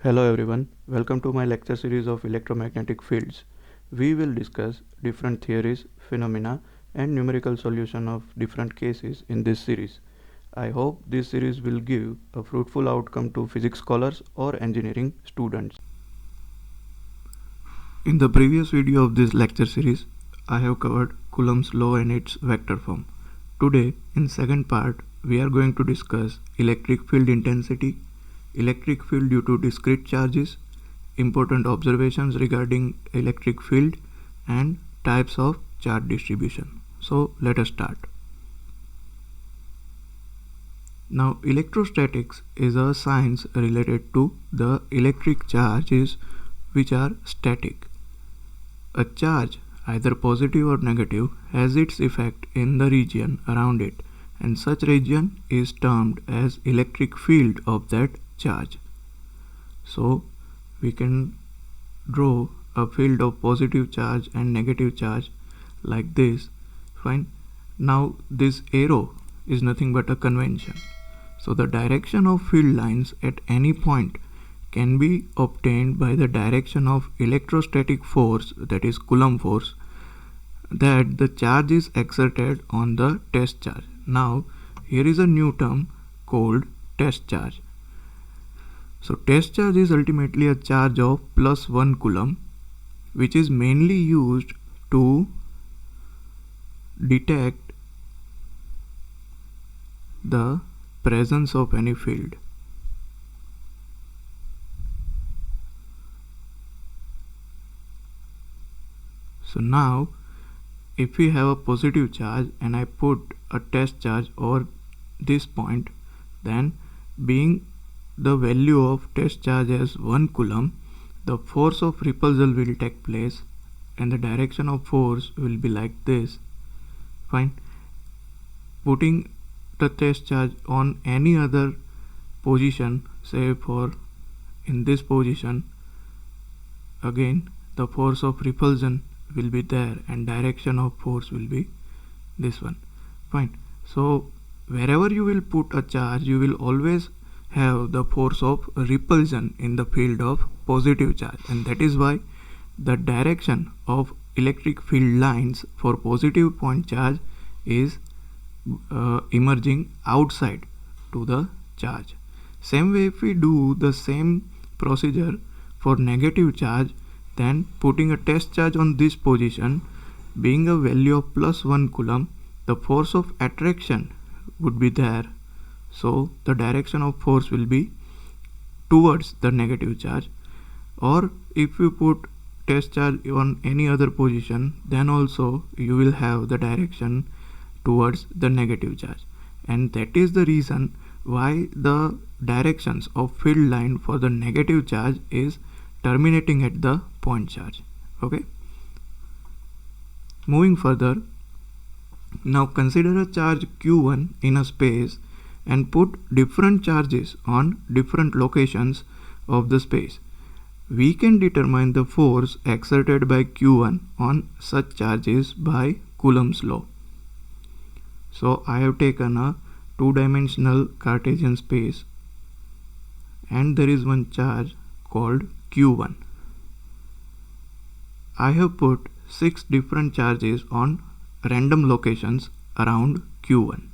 Hello everyone, welcome to my lecture series of electromagnetic fields. We will discuss different theories, phenomena and numerical solution of different cases in this series. I hope this series will give a fruitful outcome to physics scholars or engineering students. In the previous video of this lecture series, I have covered Coulomb's law and its vector form. Today, in second part, we are going to discuss electric field intensity, electric field due to discrete charges, important observations regarding electric field, and types of charge distribution. So let us start. Now, electrostatics is a science related to the electric charges which are static. A charge, either positive or negative, has its effect in the region around it, and such region is termed as electric field of that charge. So we can draw a field of positive charge and negative charge like this. Fine. Now this arrow is nothing but a convention. So the direction of field lines at any point can be obtained by the direction of electrostatic force, that is Coulomb force, that the charge is exerted on the test charge. Now here is a new term called test charge. So test charge is ultimately a charge of +1 Coulomb, which is mainly used to detect the presence of any field. So now if we have a positive charge and I put a test charge over this point, then being the value of test charge as 1 Coulomb, the force of repulsion will take place and the direction of force will be like this. Fine. Putting the test charge on any other position, say for in this position, again the force of repulsion will be there and direction of force will be this one. Fine. So wherever you will put a charge, you will always have the force of repulsion in the field of positive charge, and that is why the direction of electric field lines for positive point charge is emerging outside to the charge. Same way, if we do the same procedure for negative charge, then putting a test charge on this position, being a value of +1 Coulomb, the force of attraction would be there. So the direction of force will be towards the negative charge. Or if you put test charge on any other position, then also you will have the direction towards the negative charge. And that is the reason why the directions of field line for the negative charge is terminating at the point charge. Okay. Moving further, now consider a charge Q1 in a space and put different charges on different locations of the space. We can determine the force exerted by Q1 on such charges by Coulomb's law. So I have taken a two-dimensional Cartesian space and there is one charge called Q1. I have put 6 different charges on random locations around Q1.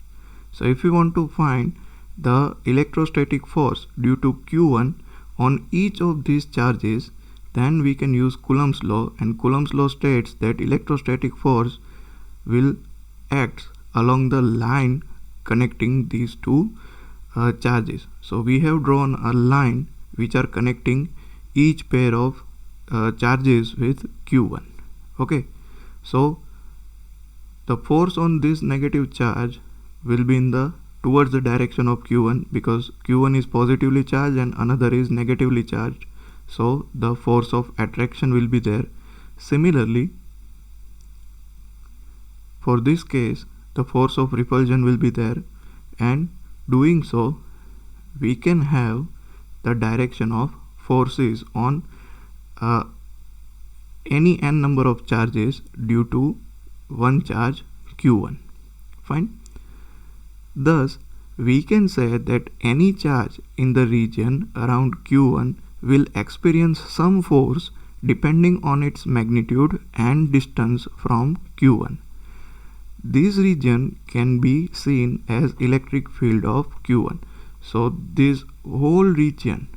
So if we want to find the electrostatic force due to Q1 on each of these charges, then we can use Coulomb's law, and Coulomb's law states that electrostatic force will act along the line connecting these two charges. So we have drawn a line which are connecting each pair of charges with Q1. Okay, so the force on this negative charge will be in the towards the direction of Q1, because Q1 is positively charged and another is negatively charged, so the force of attraction will be there. Similarly, for this case the force of repulsion will be there, and doing so we can have the direction of forces on any n number of charges due to one charge Q1. Fine. Thus we can say that any charge in the region around Q1 will experience some force depending on its magnitude and distance from Q1. This region can be seen as electric field of Q1. So this whole region,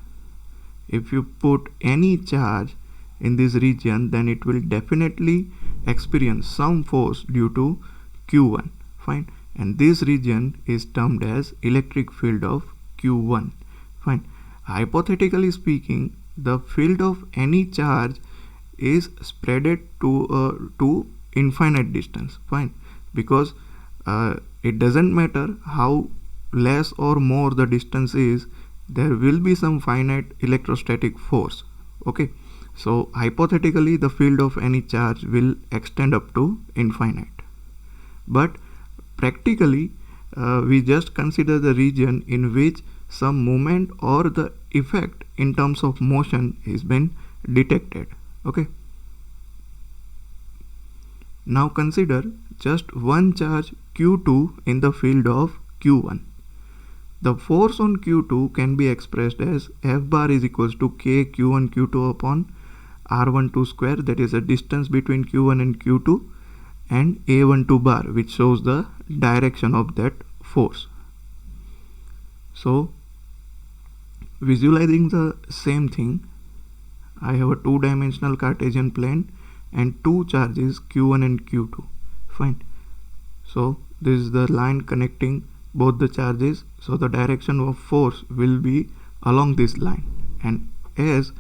if you put any charge in this region, then it will definitely experience some force due to Q1. Fine. And this region is termed as electric field of Q1. Fine. Hypothetically speaking, the field of any charge is spreaded to infinite distance. Fine. Because it doesn't matter how less or more the distance is, there will be some finite electrostatic force. Okay. So hypothetically the field of any charge will extend up to infinite. But practically we just consider the region in which some movement or the effect in terms of motion is been detected. Okay. Now consider just one charge Q2 in the field of Q1. The force on Q2 can be expressed as F bar is equals to K Q1 Q2 upon R12 square, that is the distance between Q1 and Q2, and A12 bar, which shows the direction of that force. So visualizing the same thing, I have a two-dimensional Cartesian plane and two charges Q1 and Q2. Fine. So this is the line connecting both the charges, so the direction of force will be along this line, and as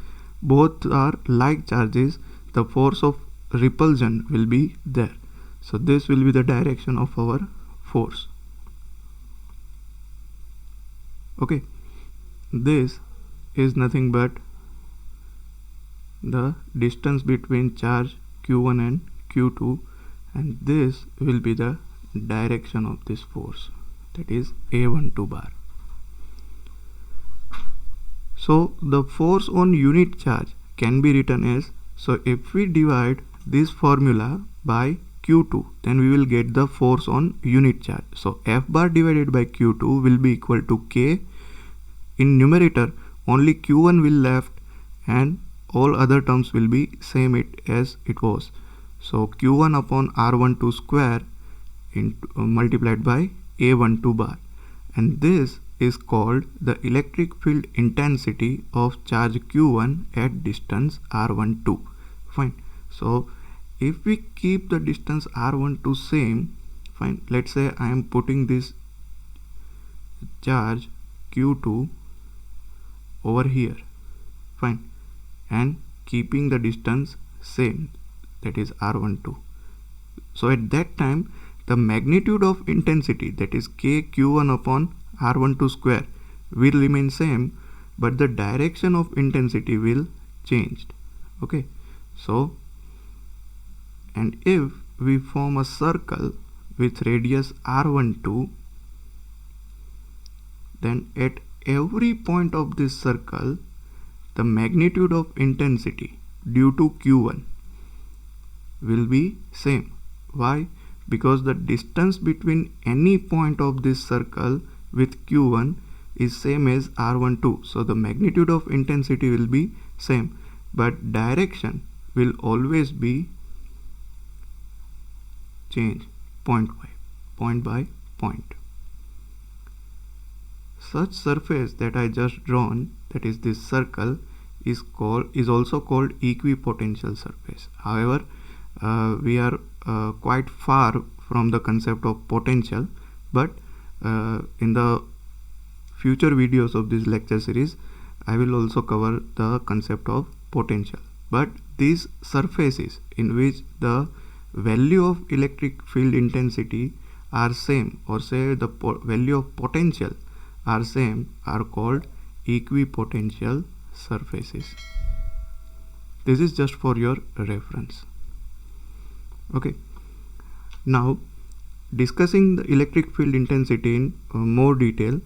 both are like charges, the force of repulsion will be there. So this will be the direction of our force. Okay, this is nothing but the distance between charge Q1 and Q2, and this will be the direction of this force, that is A12 bar. So the force on unit charge can be written as, so if we divide this formula by Q2, then we will get the force on unit charge. So F bar divided by Q2 will be equal to K. In numerator only Q1 will left and all other terms will be same as it was. So Q1 upon R12 square multiplied by A12 bar, and this is called the electric field intensity of charge Q1 at distance R12. Fine. So if we keep the distance R12 same, fine, let's say I am putting this charge Q2 over here, fine, and keeping the distance same, that is R12. So at that time the magnitude of intensity, that is K Q1 upon R12 square, will remain same, but the direction of intensity will change. Okay. So, and if we form a circle with radius R12, then at every point of this circle the magnitude of intensity due to Q1 will be same. Why? Because the distance between any point of this circle with Q1 is same as R12, so the magnitude of intensity will be same, but direction will always be change point by point. Such surface that I just drawn, that is this circle, is also called equipotential surface. However, we are quite far from the concept of potential, but in the future videos of this lecture series I will also cover the concept of potential. But these surfaces in which the value of electric field intensity are same, or say the value of potential are same, are called equipotential surfaces. This is just for your reference. Okay. Now discussing the electric field intensity in more detail,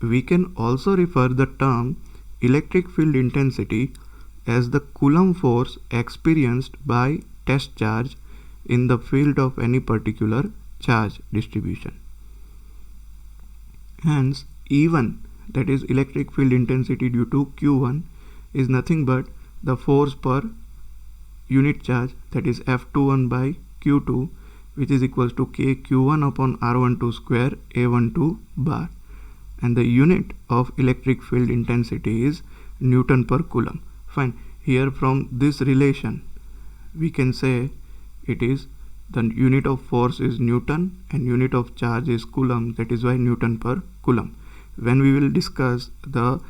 we can also refer the term electric field intensity as the Coulomb force experienced by test charge in the field of any particular charge distribution. Hence, E1, that is electric field intensity due to Q1, is nothing but the force per unit charge, that is F21 by Q2, which is equals to KQ1 upon R12 square A12 bar, and the unit of electric field intensity is Newton per Coulomb. Fine. Here from this relation we can say it is the unit of force is Newton and unit of charge is Coulomb, that is why Newton per Coulomb. When we will discuss the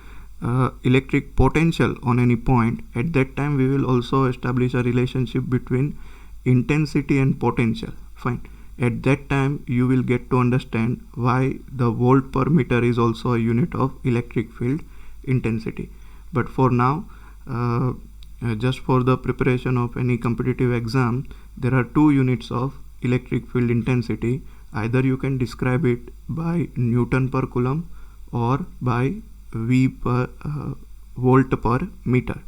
electric potential on any point, at that time we will also establish a relationship between intensity and potential. Fine. At that time you will get to understand why the volt per meter is also a unit of electric field intensity. But for now, just for the preparation of any competitive exam, there are two units of electric field intensity. Either you can describe it by Newton per Coulomb or by V per volt per meter.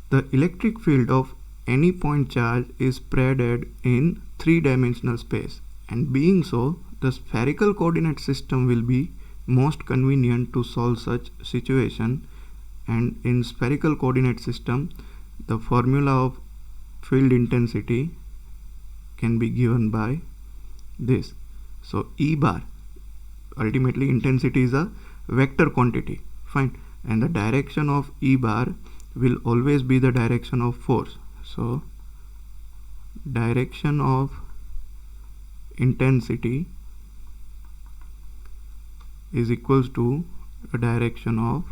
The electric field of any point charge is spread in three-dimensional space, and being so, the spherical coordinate system will be most convenient to solve such situation. And in spherical coordinate system, the formula of field intensity can be given by this. So E bar, ultimately intensity is a vector quantity. Fine. And the direction of E bar will always be the direction of force. So direction of intensity is equals to a direction of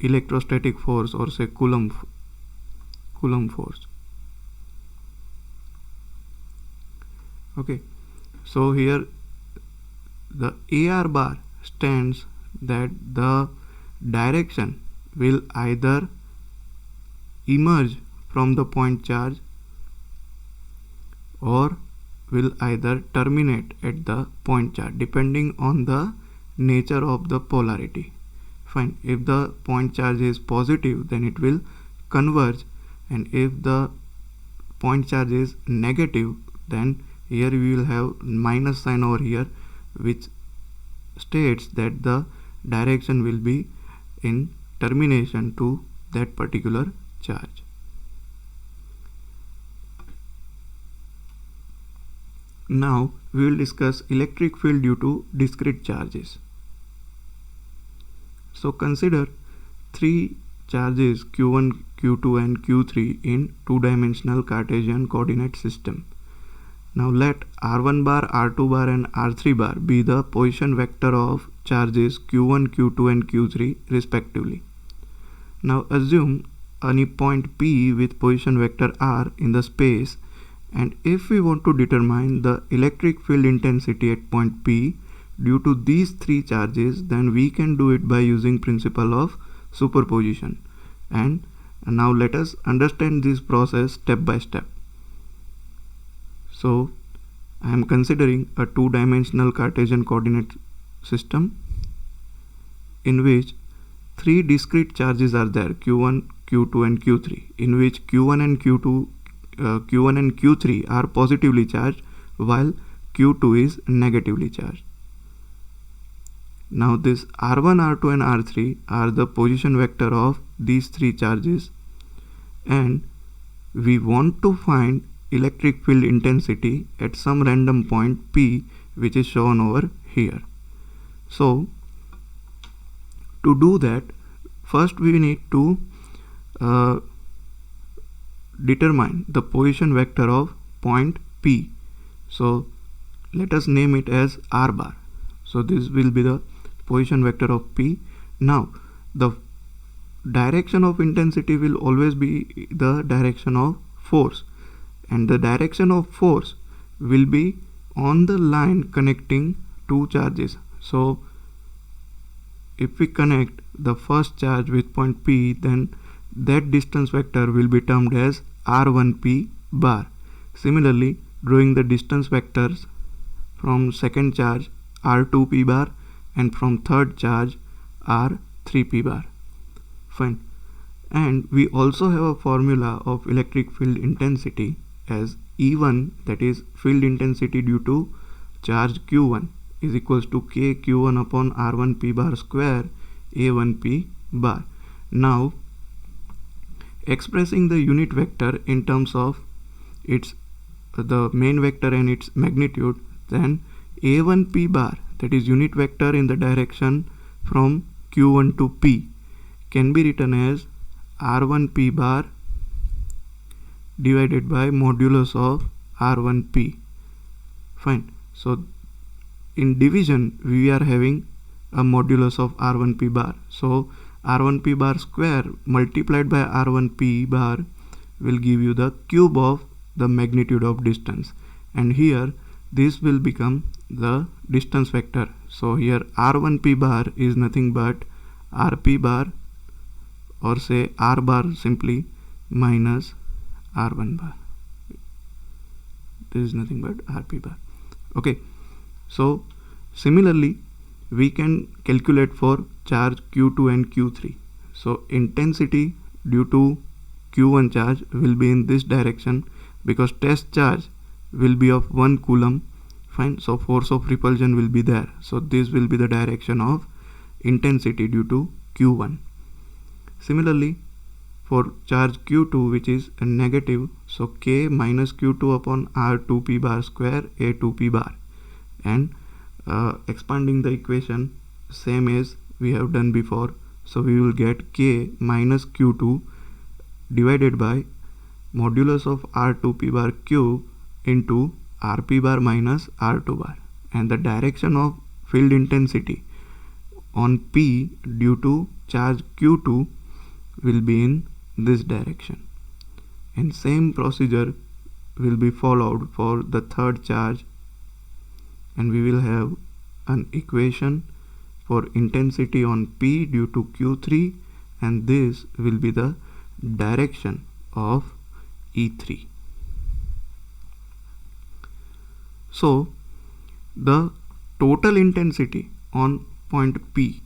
electrostatic force, or say Coulomb force. Okay, so here the AR bar stands that the direction will either emerge from the point charge or will either terminate at the point charge, depending on the nature of the polarity. Fine. If the point charge is positive, then it will converge, and if the point charge is negative, then here we will have minus sign over here, which states that the direction will be in termination to that particular charge. Now we will discuss electric field due to discrete charges. So consider three charges Q1, Q2 and Q3 in two-dimensional Cartesian coordinate system. Now let R1 bar, R2 bar and R3 bar be the position vector of charges Q1, Q2 and Q3 respectively. Now assume any point P with position vector R in the space, and if we want to determine the electric field intensity at point P due to these three charges, then we can do it by using principle of superposition. And now let us understand this process step by step. So I am considering a two-dimensional Cartesian coordinate system in which three discrete charges are there, Q1, Q2 and Q3, in which Q1 and Q3 are positively charged while Q2 is negatively charged. Now this R1, R2 and R3 are the position vector of these three charges, and we want to find electric field intensity at some random point P, which is shown over here. So to do that, first we need to determine the position vector of point P. So let us name it as R bar. So this will be the position vector of P. Now the direction of intensity will always be the direction of force, and the direction of force will be on the line connecting two charges. So if we connect the first charge with point P, then that distance vector will be termed as R1P bar. Similarly, drawing the distance vectors from second charge R2P bar and from third charge R3P bar. Fine. And we also have a formula of electric field intensity as E1, that is field intensity due to charge Q1, is equals to k q1 upon r1 p bar square a1 p bar. Now expressing the unit vector in terms of its the main vector and its magnitude, then a1 p bar, that is unit vector in the direction from q1 to p, can be written as r1 p bar divided by modulus of r1 p. Fine. So in division we are having a modulus of r1 p bar, so r1 p bar square multiplied by r1 p bar will give you the cube of the magnitude of distance, and here this will become the distance vector. So here r1 p bar is nothing but rp bar, or say r bar simply, minus r1 bar. This is nothing but rp bar. Okay, so similarly we can calculate for charge q2 and q3. So intensity due to q1 charge will be in this direction, because test charge will be of 1 coulomb. Fine. So force of repulsion will be there, so this will be the direction of intensity due to q1. Similarly for charge q2, which is a negative, so k minus q2 upon r2p bar square a2p bar, and expanding the equation same as we have done before, so we will get k minus q2 divided by modulus of r2p bar cube into rp bar minus r2 bar, and the direction of field intensity on p due to charge q2 will be in this direction. And same procedure will be followed for the third charge, and we will have an equation for intensity on p due to q3, and this will be the direction of E3. So the total intensity on point P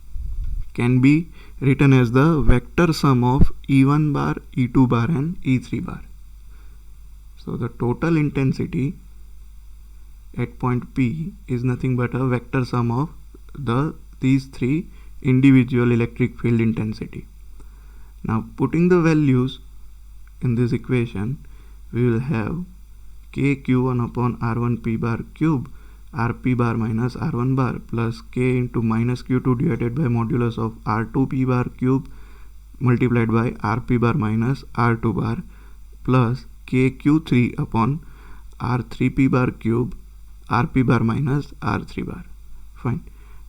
can be written as the vector sum of E1 bar, E2 bar and E3 bar. So the total intensity at point P is nothing but a vector sum of these three individual electric field intensity. Now putting the values in this equation, we will have k q1 upon r1 p bar cube rp bar minus r1 bar plus k into minus q2 divided by modulus of r2 p bar cube multiplied by rp bar minus r2 bar plus k q3 upon r3 p bar cube rp bar minus r3 bar. Fine.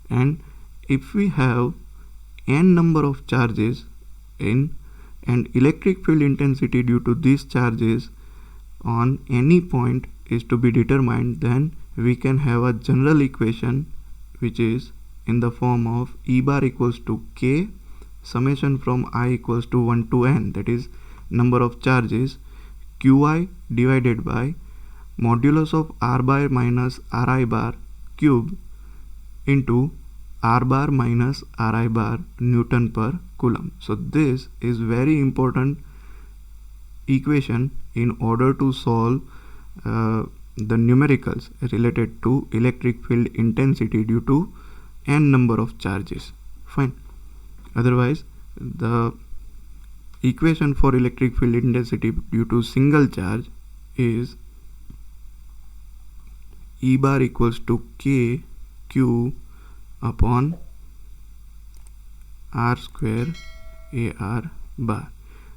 And if we have n number of charges in, and electric field intensity due to these charges on any point is to be determined, then we can have a general equation which is in the form of E bar equals to k summation from I equals to 1 to n, that is number of charges, qi divided by modulus of r bar minus ri bar cube into r bar minus ri bar Newton per coulomb. So this is very important equation in order to solve the numericals related to electric field intensity due to n number of charges. Fine. Otherwise the equation for electric field intensity due to single charge is E bar equals to k q upon r square ar bar.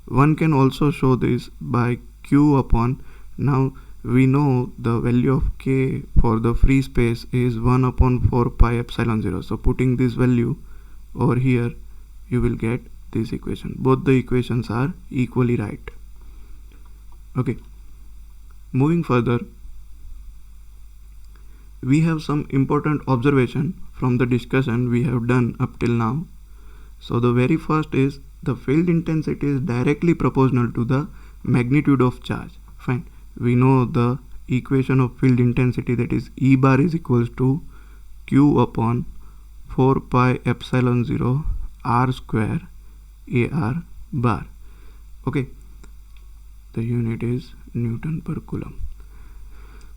One can also show this by q upon, now we know the value of k for the free space is 1 upon 4 pi epsilon 0. So putting this value over here, you will get this equation. Both the equations are equally right. Okay, moving further, we have some important observation from the discussion we have done up till now. So the very first is the field intensity is directly proportional to the magnitude of charge. Fine. We know the equation of field intensity, that is E bar is equals to q upon 4 pi epsilon 0 r square ar bar. Okay, the unit is Newton per coulomb.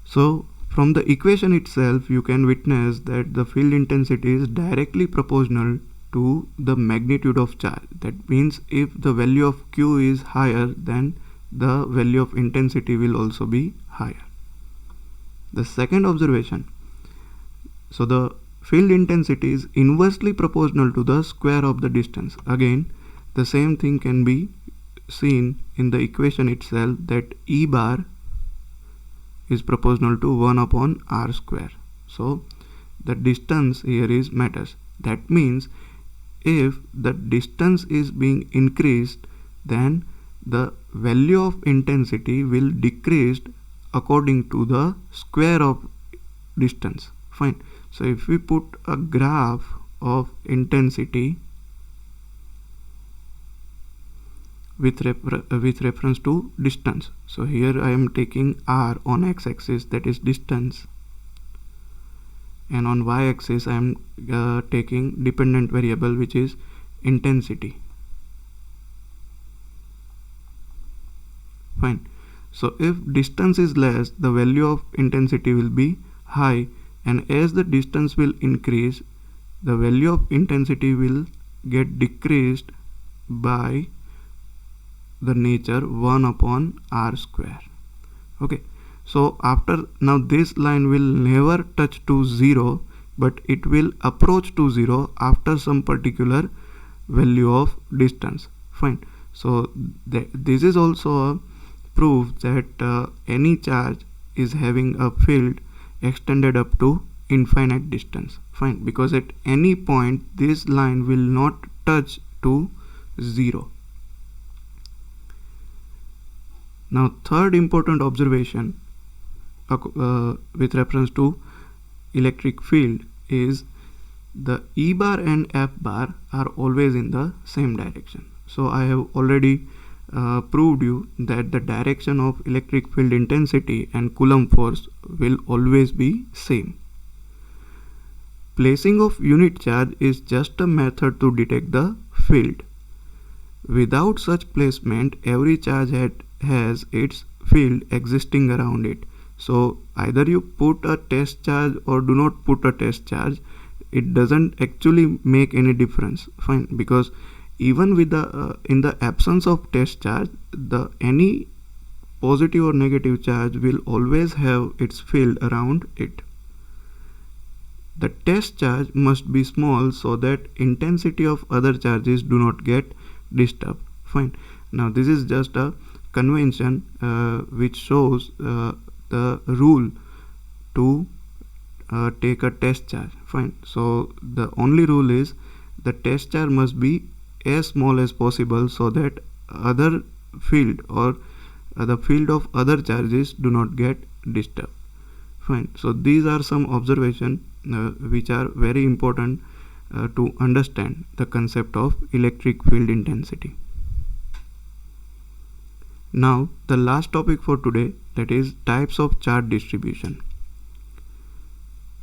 So From the equation itself, you can witness that the field intensity is directly proportional to the magnitude of charge. That means if the value of Q is higher, then the value of intensity will also be higher. The second observation, so the field intensity is inversely proportional to the square of the distance. Again, the same thing can be seen in the equation itself, that E bar is proportional to 1 upon r square. So the distance here is matters. That means if the distance is being increased, then the value of intensity will decrease according to the square of distance. Fine. So if we put a graph of intensity with reference to distance, so here I am taking r on x-axis, that is distance, and on y-axis I am taking dependent variable, which is intensity. Fine. So if distance is less, the value of intensity will be high, and as the distance will increase, the value of intensity will get decreased by the nature 1 upon r square. Okay, so after now this line will never touch to 0, but it will approach to 0 after some particular value of distance. Fine. So this is also a proof that any charge is having a field extended up to infinite distance. Fine, because at any point this line will not touch to 0. Now third important observation with reference to electric field is the E bar and F bar are always in the same direction. So I have already proved you that the direction of electric field intensity and Coulomb force will always be same. Placing of unit charge is just a method to detect the field. Without such placement, every charge has its field existing around it. So either you put a test charge or do not put a test charge, it doesn't actually make any difference. Fine, because even with the in the absence of test charge, any positive or negative charge will always have its field around it. The test charge must be small so that intensity of other charges do not get disturbed. Fine. Now this is just a convention which shows the rule to take a test charge. Fine. So the only rule is the test charge must be as small as possible so that other field or the field of other charges do not get disturbed. Fine. So these are some observations which are very important to understand the concept of electric field intensity. Now the last topic for today, that is types of charge distribution.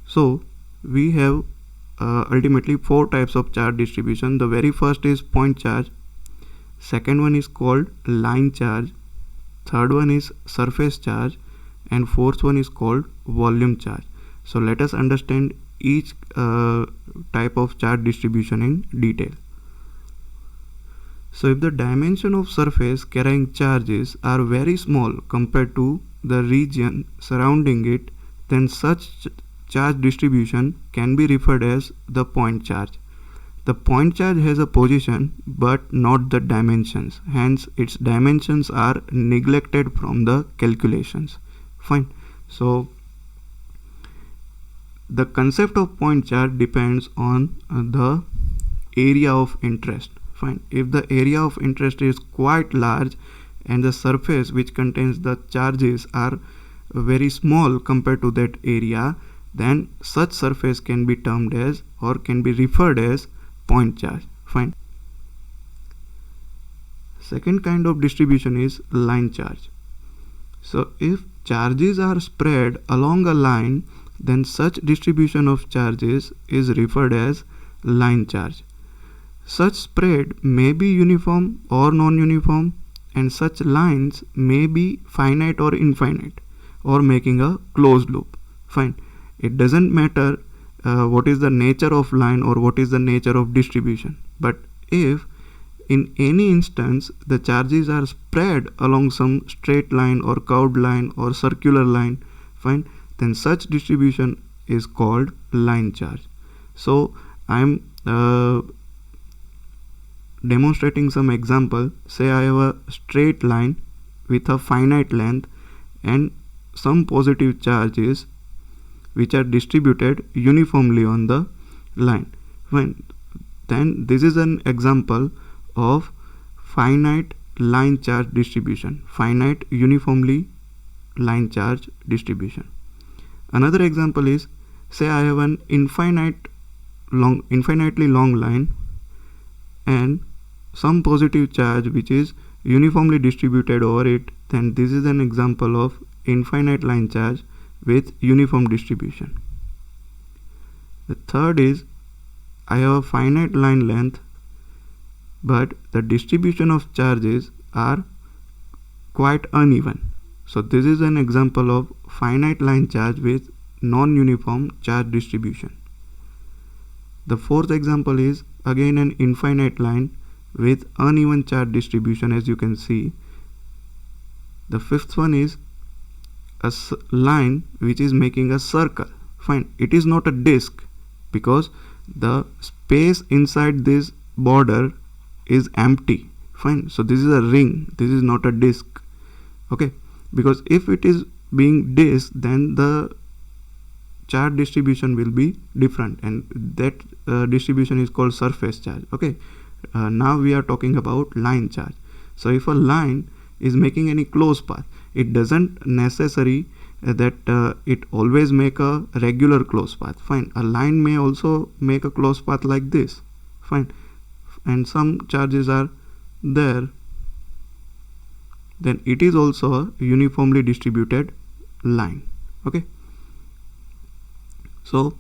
So we have ultimately 4 types of charge distribution. The very first is point charge, second one is called line charge, third one is surface charge, and fourth one is called volume charge. So let us understand each type of charge distribution in detail. So if the dimension of surface carrying charges are very small compared to the region surrounding it, then such charge distribution can be referred as the point charge. The point charge has a position but not the dimensions, hence its dimensions are neglected from the calculations. Fine. So the concept of point charge depends on the area of interest. Fine. If the area of interest is quite large and the surface which contains the charges are very small compared to that area, then such surface can be termed as or can be referred as point charge. Fine. Second kind of distribution is line charge. So if charges are spread along a line, then such distribution of charges is referred as line charge. Such spread may be uniform or non-uniform, and such lines may be finite or infinite, or making a closed loop. Fine. It doesn't matter what is the nature of line or what is the nature of distribution. But if in any instance the charges are spread along some straight line or curved line or circular line, fine, then such distribution is called line charge. So I am demonstrating some example. Say I have a straight line with a finite length and some positive charges which are distributed uniformly on the line. Fine. Then this is an example of finite line charge distribution, finite uniformly line charge distribution. Another example is, say I have an infinitely long line and some positive charge which is uniformly distributed over it, then this is an example of infinite line charge with uniform distribution. The third is, I have a finite line length but the distribution of charges are quite uneven. So this is an example of finite line charge with non-uniform charge distribution. The fourth example is again an infinite line with uneven charge distribution, as you can see. The fifth one is a line which is making a circle. Fine, it is not a disk because the space inside this border is empty. Fine, so this is a ring, this is not a disk. Okay, because if it is being disk, then the charge distribution will be different, and that distribution is called surface charge. Okay, now we are talking about line charge. So if a line is making any closed path, it doesn't necessary that it always make a regular closed path. Fine, a line may also make a closed path like this. Fine, and some charges are there, then it is also a uniformly distributed line. Okay, so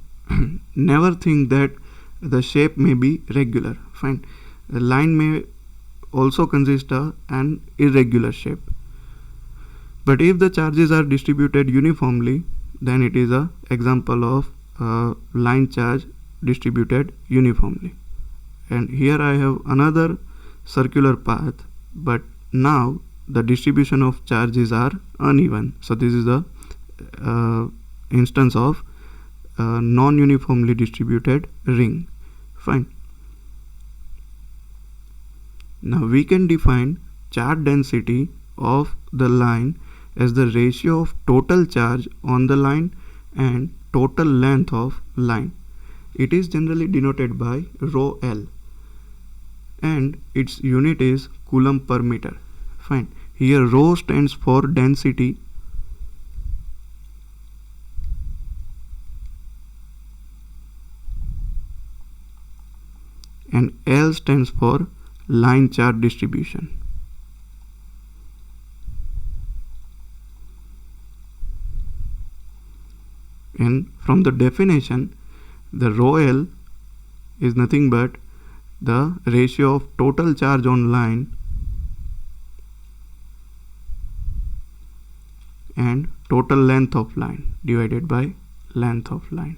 never think that the shape may be regular. Fine, the line may also consist of an irregular shape, but if the charges are distributed uniformly, then it is a example of line charge distributed uniformly. And here I have another circular path, but now the distribution of charges are uneven. So this is the instance of non-uniformly distributed ring. Fine. Now we can define charge density of the line as the ratio of total charge on the line and total length of line. It is generally denoted by rho L and its unit is coulomb per meter. Fine. Here rho stands for density and L stands for line charge distribution. And from the definition, the rho L is nothing but the ratio of total charge on line and total length of line divided by length of line.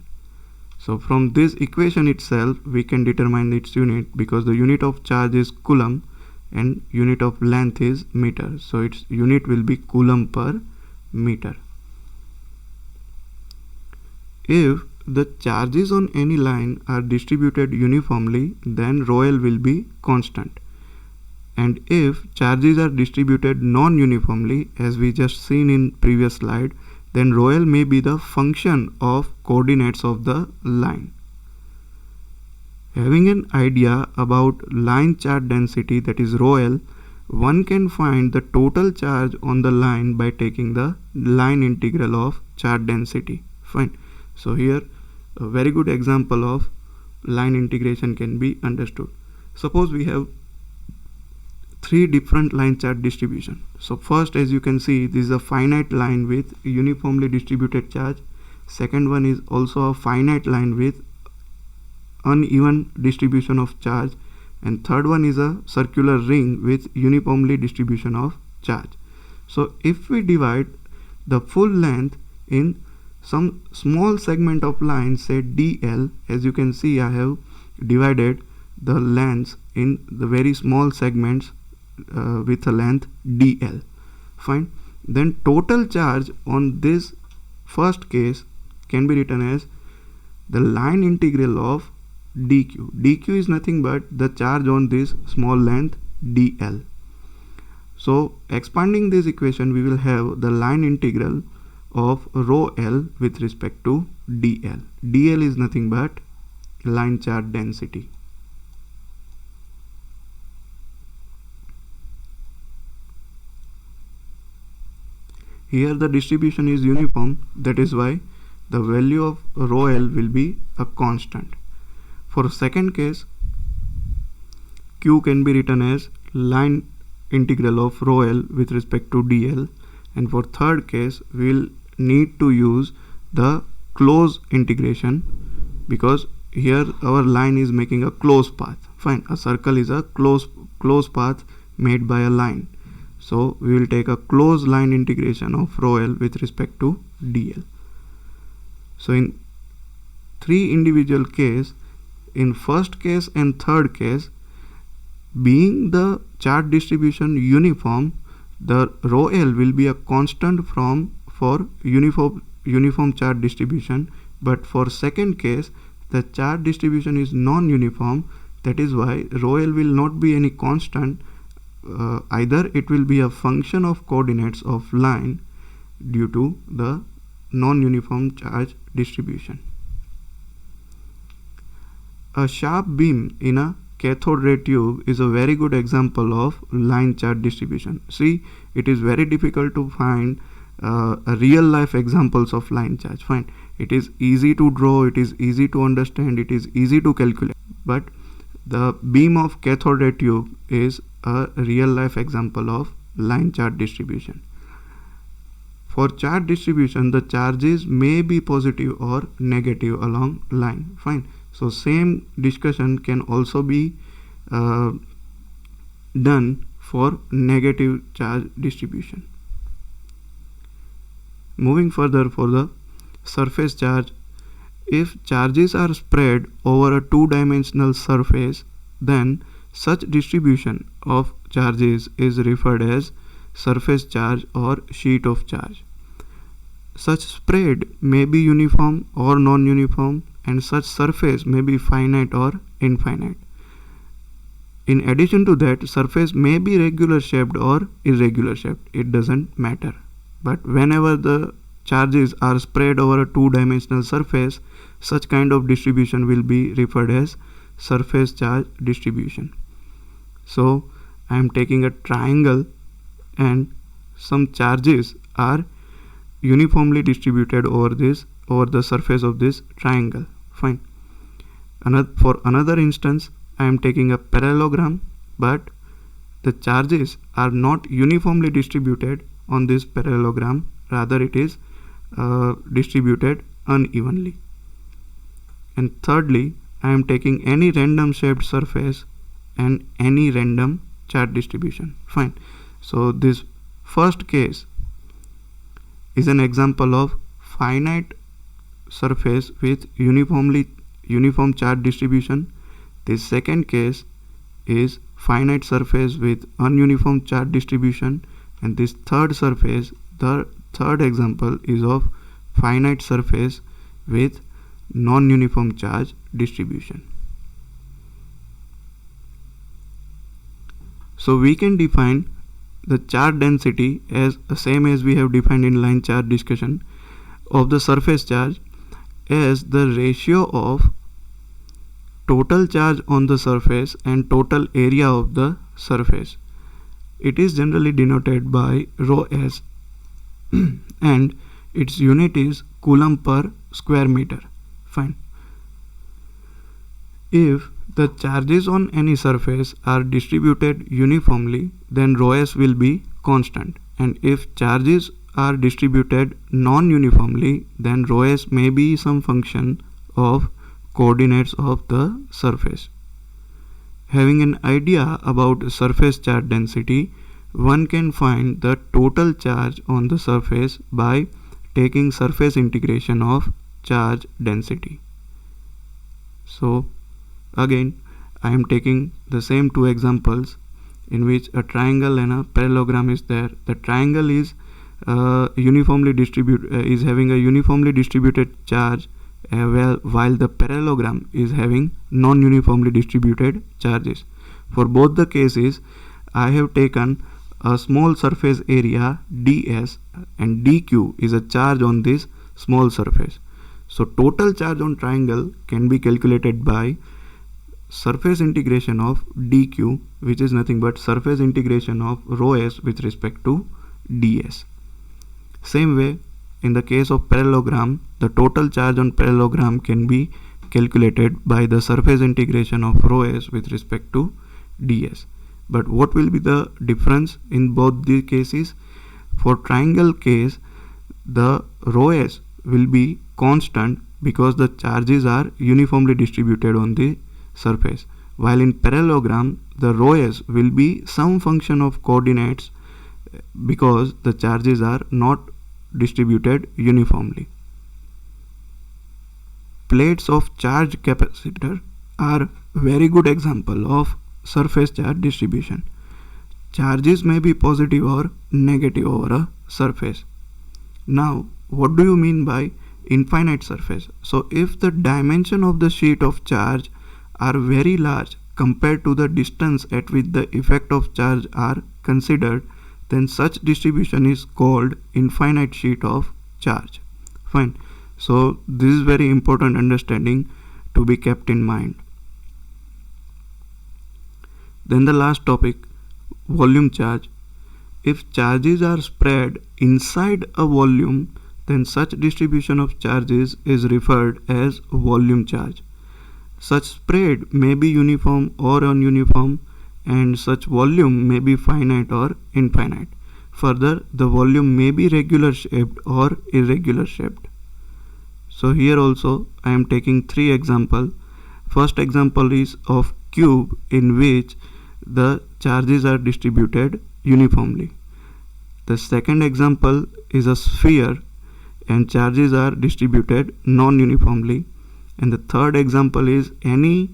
So from this equation itself we can determine its unit, because the unit of charge is coulomb and unit of length is meter, so its unit will be coulomb per meter. If the charges on any line are distributed uniformly, then rho L will be constant, and if charges are distributed non-uniformly, as we just seen in previous slide, then rho L may be the function of coordinates of the line. Having an idea about line charge density, that is rho L, one can find the total charge on the line by taking the line integral of charge density. Fine. So here a very good example of line integration can be understood. Suppose we have three different line charge distribution. So first, as you can see, this is a finite line with uniformly distributed charge. Second one is also a finite line with uneven distribution of charge, and third one is a circular ring with uniformly distribution of charge. So if we divide the full length in some small segment of line, say DL. As you can see, I have divided the lengths in the very small segments with a length DL. Fine. Then total charge on this first case can be written as the line integral of dq. dq is nothing but the charge on this small length dl. So expanding this equation, we will have the line integral of rho l with respect to dl. dl is nothing but line charge density. Here the distribution is uniform, that is why the value of rho l will be a constant. For second case, q can be written as line integral of rho l with respect to dl, and for third case we will need to use the closed integration, because here our line is making a closed path. Fine, a circle is a closed path made by a line. So we will take a closed line integration of rho l with respect to dl. So in three individual case, in first case and third case, being the charge distribution uniform, the rho l will be a constant for uniform charge distribution. But for second case, the charge distribution is non-uniform, that is why rho l will not be any constant. Either it will be a function of coordinates of line due to the non-uniform charge distribution. A sharp beam in a cathode ray tube is a very good example of line charge distribution. See, it is very difficult to find real life examples of line charge. Fine, it is easy to draw, it is easy to understand, it is easy to calculate, but the beam of cathode ray tube is a real life example of line charge distribution. For charge distribution, the charges may be positive or negative along line. Fine. So same discussion can also be done for negative charge distribution. Moving further, for the surface charge, if charges are spread over a two-dimensional surface, then such distribution of charges is referred as surface charge or sheet of charge. Such spread may be uniform or non-uniform, and such surface may be finite or infinite. In addition to that, surface may be regular shaped or irregular shaped. It doesn't matter. But whenever the charges are spread over a two-dimensional surface, such kind of distribution will be referred as surface charge distribution. So I am taking a triangle and some charges are uniformly distributed over the surface of this triangle. Fine. For another instance, I am taking a parallelogram, but the charges are not uniformly distributed on this parallelogram, rather it is distributed unevenly. And thirdly, I am taking any random shaped surface and any random charge distribution. Fine. So this first case is an example of finite surface with uniform charge distribution. This second case is finite surface with ununiform charge distribution, and this third surface, the third example, is of finite surface with non-uniform charge distribution. So we can define the charge density as the same as we have defined in line charge discussion of the surface charge as the ratio of total charge on the surface and total area of the surface. It is generally denoted by rho s and its unit is coulomb per square meter. Fine. If the charges on any surface are distributed uniformly, then rho s will be constant, and if charges are distributed non-uniformly, then rho s may be some function of coordinates of the surface. Having an idea about surface charge density, one can find the total charge on the surface by taking surface integration of charge density. So again I am taking the same two examples in which a triangle and a parallelogram is there. The triangle is is having a uniformly distributed charge, while the parallelogram is having non-uniformly distributed charges. For both the cases, I have taken a small surface area ds, and dq is a charge on this small surface. So total charge on triangle can be calculated by surface integration of dq, which is nothing but surface integration of rho s with respect to ds. Same way, in the case of parallelogram, the total charge on parallelogram can be calculated by the surface integration of rho s with respect to ds. But what will be the difference in both the cases? For triangle case, the rho s will be constant because the charges are uniformly distributed on the surface, while in parallelogram the rho s will be some function of coordinates because the charges are not distributed uniformly. Plates of charge capacitor are very good example of surface charge distribution. Charges may be positive or negative over a surface. Now, what do you mean by infinite surface? So if the dimension of the sheet of charge are very large compared to the distance at which the effect of charge are considered, then such distribution is called infinite sheet of charge. Fine. So this is very important understanding to be kept in mind. Then the last topic, volume charge. If charges are spread inside a volume, then such distribution of charges is referred as volume charge. Such spread may be uniform or non-uniform, and such volume may be finite or infinite. Further, the volume may be regular shaped or irregular shaped. So here also I am taking three examples. First example is of cube, in which the charges are distributed uniformly. The second example is a sphere and charges are distributed non-uniformly. And the third example is any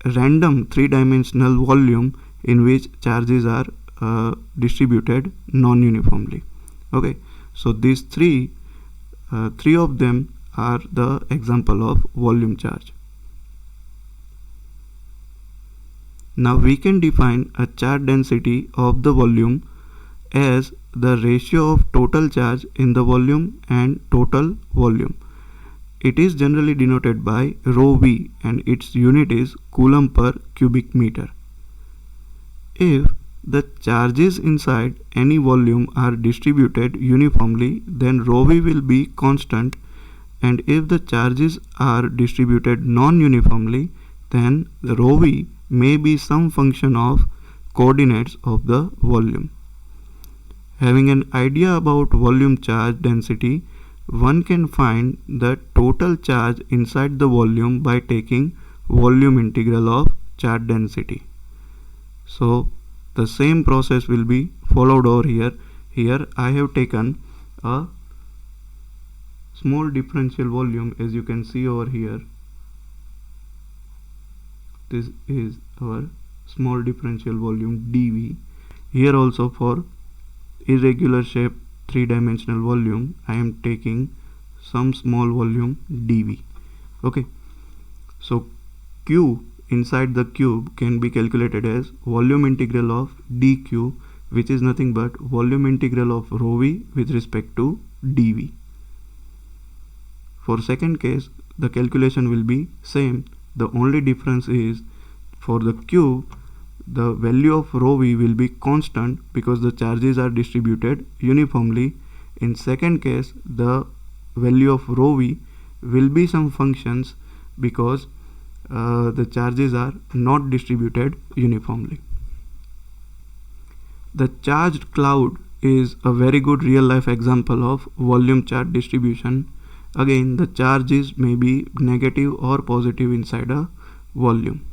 random three-dimensional volume in which charges are distributed non-uniformly. Okay, so these three of them are the example of volume charge. Now we can define a charge density of the volume as the ratio of total charge in the volume and total volume. It is generally denoted by rho v and its unit is coulomb per cubic meter. If the charges inside any volume are distributed uniformly, then rho v will be constant, and if the charges are distributed non-uniformly, then the rho v may be some function of coordinates of the volume. Having an idea about volume charge density, one can find the total charge inside the volume by taking volume integral of charge density. So the same process will be followed over here. Here I have taken a small differential volume, as you can see over here. This is our small differential volume dV. Here also for irregular shape three-dimensional volume I am taking some small volume dV. Okay, so Q inside the cube can be calculated as volume integral of dq, which is nothing but volume integral of rho v with respect to dV. For second case, the calculation will be same. The only difference is for the cube, the value of rho v will be constant because the charges are distributed uniformly. In second case, the value of rho v will be some functions because the charges are not distributed uniformly. The charged cloud is a very good real life example of volume charge distribution. Again, the charges may be negative or positive inside a volume.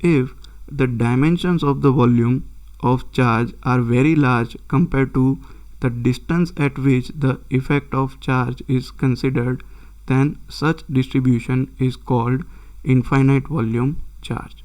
If the dimensions of the volume of charge are very large compared to the distance at which the effect of charge is considered, then such distribution is called infinite volume charge.